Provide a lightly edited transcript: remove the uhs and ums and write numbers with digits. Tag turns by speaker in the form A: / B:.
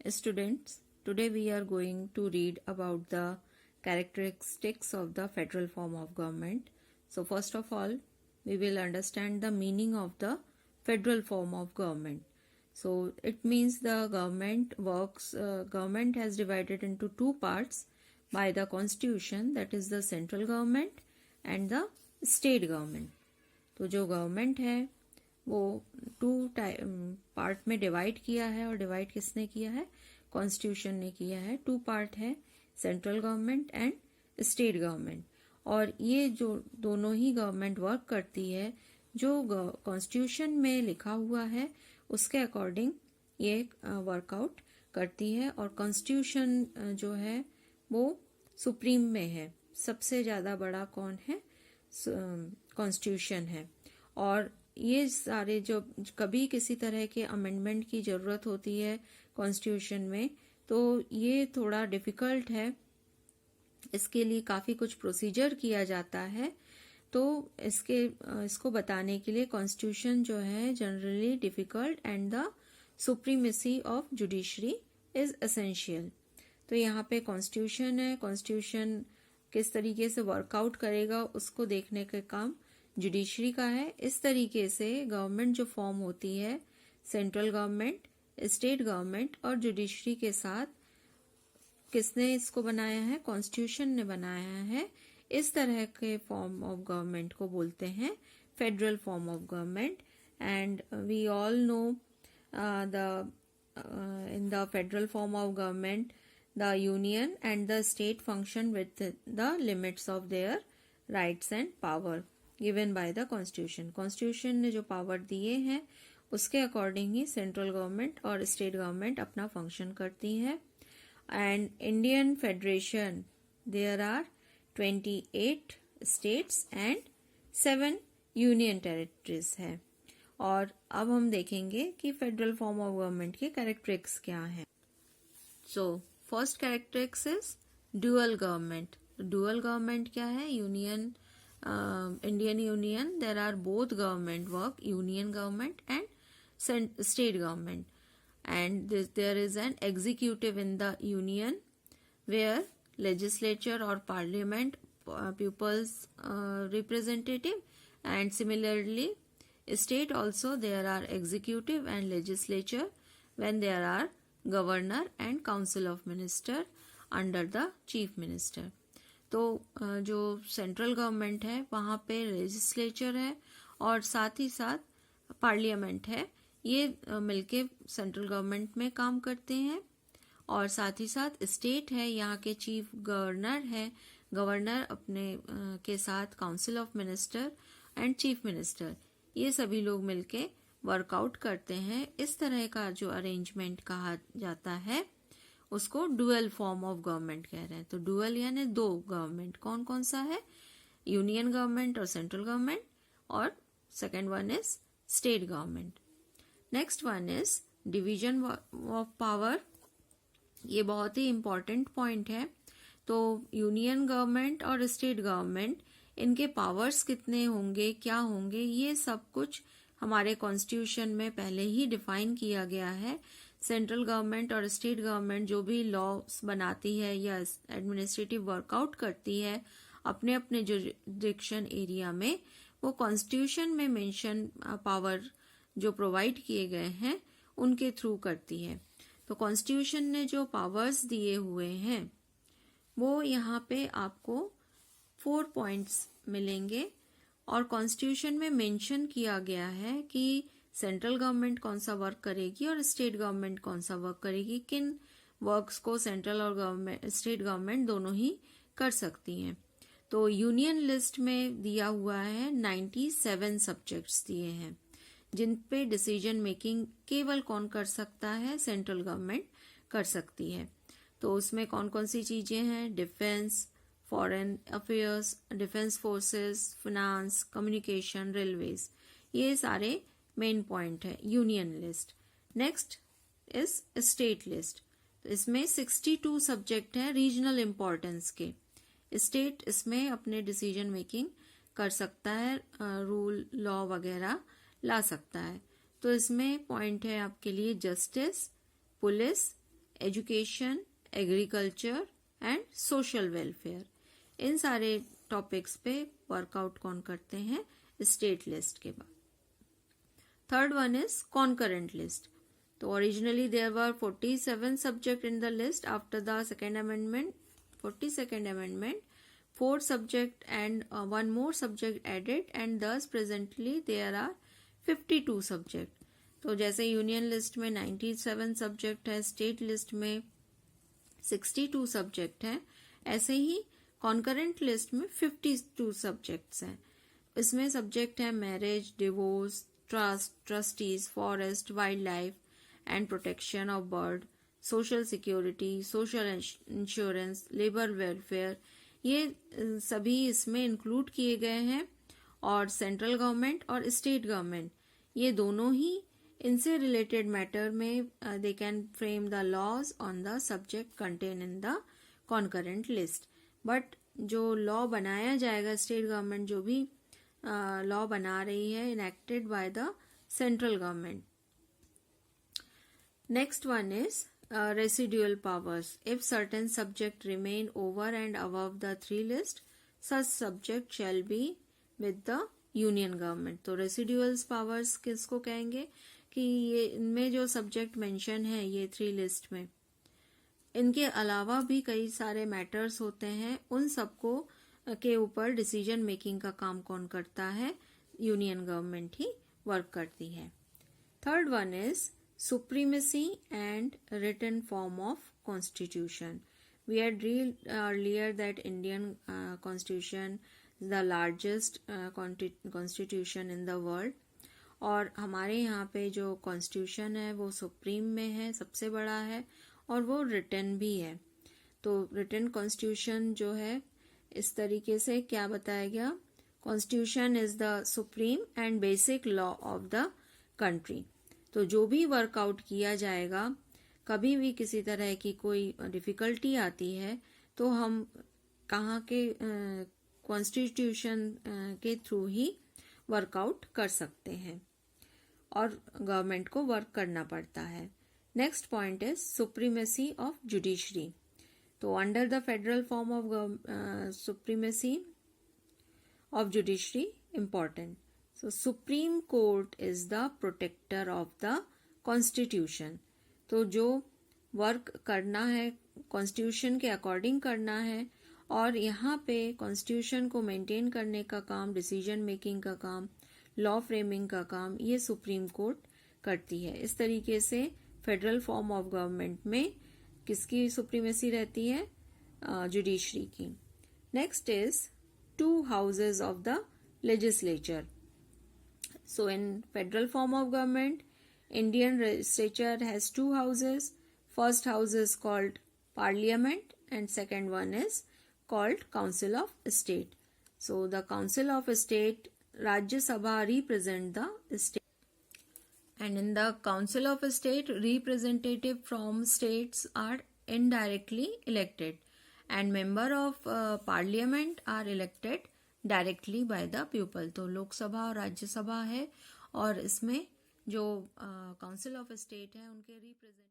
A: Students, today we are going to read about the characteristics of the federal form of government. So first of all, we will understand the meaning of the federal form of government. So it means the government has divided into two parts by the constitution, that is the central government and the state government. तो जो government है वो two part में divide किया है, और divide किसने किया है? कॉन्स्टिट्यूशन ने किया है। टू पार्ट है, central government and state government. और ये जो दोनों ही गवर्नमेंट वर्क करती है, जो कॉन्स्टिट्यूशन में लिखा हुआ है उसके अकॉर्डिंग ये वर्कआउट करती है। और कॉन्स्टिट्यूशन जो है वो सुप्रीम में है, सबसे ज़्यादा बड़ा कौन है? कॉन्स्टिट्यूशन है। और ये सारे जो कभी किसी तरह के अमेंडमेंट की ज़रूरत होती है कॉन्स्टिट्यूशन में, तो ये थोड़ा डिफ़िकल्ट है, इसके लिए काफ़ी कुछ प्रोसीजर किया जाता है। तो इसको बताने के लिए कॉन्स्टिट्यूशन जो है generally difficult and the supremacy of judiciary is essential. तो यहाँ पे कॉन्स्टिट्यूशन है, कॉन्स्टिट्यूशन किस तरीके से वर्कआउट करेगा उसको देखने का काम जुडिशरी का है। इस तरीके से गवर्नमेंट जो फॉर्म होती है, सेंट्रल गवर्नमेंट, स्टेट गवर्नमेंट और जुडिशरी के साथ किसने इसको बनाया है? कॉन्स्टिट्यूशन ने बनाया है। इस तरह के फॉर्म ऑफ गवर्नमेंट को बोलते हैं federal form of government. And we all know in the federal form of government, the union and the state function with the limits of their rights and power given by the constitution. Constitution ने जो power दिए हैं उसके according ही central government और state government अपना function करती है। And Indian federation, there are 28 states and 7 union territories है। और अब हम देखेंगे कि फेडरल फॉर्म ऑफ गवर्नमेंट के कैरेक्टरिस्टिक्स क्या हैं। So first characteristics is dual government. Dual government क्या है? Union, Indian union, there are both government work, union government and state government, and there is an executive in the union where legislature or parliament, people's representative, and similarly state also there are executive and legislature when there are governor and council of minister under the chief minister. तो जो central government है वहाँ पे legislature है और साथ ही साथ parliament है, ये मिलके सेंट्रल गवर्नमेंट में काम करते हैं। और साथ ही साथ स्टेट है, यहाँ के चीफ गवर्नर है, गवर्नर अपने के साथ council of minister and chief minister, ये सभी लोग मिलके वर्कआउट करते हैं। इस तरह का जो अरेंजमेंट कहा जाता है उसको डुअल फॉर्म ऑफ गवर्नमेंट कह रहे हैं। तो डुअल यानी दो गवर्नमेंट, कौन कौन सा है? यूनियन गवर्नमेंट और सेंट्रल गवर्नमेंट, और second one is state government. Next one is division of power. ये बहुत ही इम्पॉर्टेंट पॉइंट है। तो यूनियन गवर्नमेंट और स्टेट गवर्नमेंट, इनके पावर्स कितने होंगे, क्या होंगे, ये सब कुछ हमारे कॉन्स्टिट्यूशन में पहले ही डिफाइन किया गया है। सेंट्रल गवर्नमेंट और स्टेट गवर्नमेंट जो भी लॉस बनाती है या एडमिनिस्ट्रेटिव वर्कआउट करती है अपने अपने जुरिडिक्शन एरिया में, वो कॉन्स्टिट्यूशन में मेंशन पावर जो प्रोवाइड किए गए हैं उनके थ्रू करती है। तो कॉन्स्टिट्यूशन ने जो पावर्स दिए हुए हैं वो यहाँ पे आपको 4 पॉइंट्स मिलेंगे। और कॉन्स्टिट्यूशन में मेंशन किया गया है कि सेंट्रल गवर्नमेंट कौन सा वर्क करेगी और स्टेट गवर्नमेंट कौन सा वर्क करेगी, किन वर्क्स को सेंट्रल और स्टेट गवर्नमेंट दोनों ही कर सकती हैं। तो यूनियन लिस्ट में दिया हुआ है 97 सब्जेक्ट्स दिए हैं जिन पे डिसीजन मेकिंग केवल कौन कर सकता है? सेंट्रल गवर्नमेंट कर सकती है। तो उसमें कौन कौन सी चीजें हैं? Defence, foreign affairs, defence forces, finance, communication, railways, ये सारे मेन पॉइंट है union list. Next is state list. तो इसमें 62 सब्जेक्ट है रीजनल इम्पोर्टेंस के। स्टेट इसमें अपने डिसीजन मेकिंग कर सकता है, रूल लॉ वगैरह ला सकता है। तो इसमें पॉइंट है आपके लिए justice, police, education, agriculture and social welfare. इन सारे टॉपिक्स पे वर्कआउट कौन करते हैं? स्टेट लिस्ट के बाद। Third one is concurrent list. तो originally there were 47 subject in the list. After the second amendment, 42nd amendment, 4 subject and 1 more subject added, and thus presently there are 52 subject। तो जैसे union list में 97 subject है, state list में 62 subject है, ऐसे ही concurrent list में 52 subjects हैं। इसमें सब्जेक्ट है marriage, divorce, trust, trustees, forest, wildlife and protection of bird, social security, social insurance, labour welfare, ये सभी इसमें इंक्लूड किए गए हैं। और सेंट्रल गवर्नमेंट और स्टेट गवर्नमेंट ये दोनों ही इनसे रिलेटेड मैटर में they can frame the laws on the subject contain in the concurrent list. But जो लॉ बनाया जाएगा, स्टेट गवर्नमेंट जो भी लॉ बना रही है, enacted by the central government. Next one is residual powers. If certain subject remain over and above the 3 list, such subject shall be with the union government। तो residual powers किसको कहेंगे? कि ये इनमें जो सब्जेक्ट मेंशन है ये 3 list में, इनके अलावा भी कई सारे मैटर्स होते हैं, उन सबको के ऊपर डिसीजन मेकिंग का काम कौन करता है? यूनियन गवर्नमेंट ही वर्क करती है। Third one is supremacy and written form of constitution। We had read earlier that Indian constitution is the largest constitution in the world, और हमारे यहाँ पे जो कॉन्स्टिट्यूशन है वो सुप्रीम में है, सबसे बड़ा है, और वो रिटन भी है। तो रिटन कॉन्स्टिट्यूशन जो है इस तरीके से क्या बताया गया? Constitution is the supreme and basic law of the country. तो जो भी वर्कआउट किया जाएगा, कभी भी किसी तरह की कोई डिफिकल्टी आती है तो हम कहाँ के कॉन्स्टिट्यूशन के थ्रू ही वर्कआउट कर सकते हैं और गवर्नमेंट को वर्क करना पड़ता है। Next point is supremacy of judiciary. तो under the federal form of supremacy of judiciary important. So Supreme Court is the protector of the Constitution। तो जो वर्क करना है कॉन्स्टिट्यूशन के अकॉर्डिंग करना है, और यहाँ पे कॉन्स्टिट्यूशन को मेंटेन करने का काम, डिसीजन मेकिंग का काम, लॉ फ्रेमिंग का काम ये सुप्रीम कोर्ट करती है। इस तरीके से फेडरल फॉर्म ऑफ गवर्नमेंट में किसकी सुप्रीमेसी रहती है? जुडिशरी की। Next is 2 houses of the legislature. So in federal form of government, Indian legislature has 2 houses. First house is called Parliament and second one is called Council of State। So the Council of State, Rajya Sabha represent the state, and in the Council of State, representative from states are indirectly elected, and member of Parliament are elected directly by the people. तो लोकसभा और राज्यसभा है, और इसमें जो council of state है उनके represent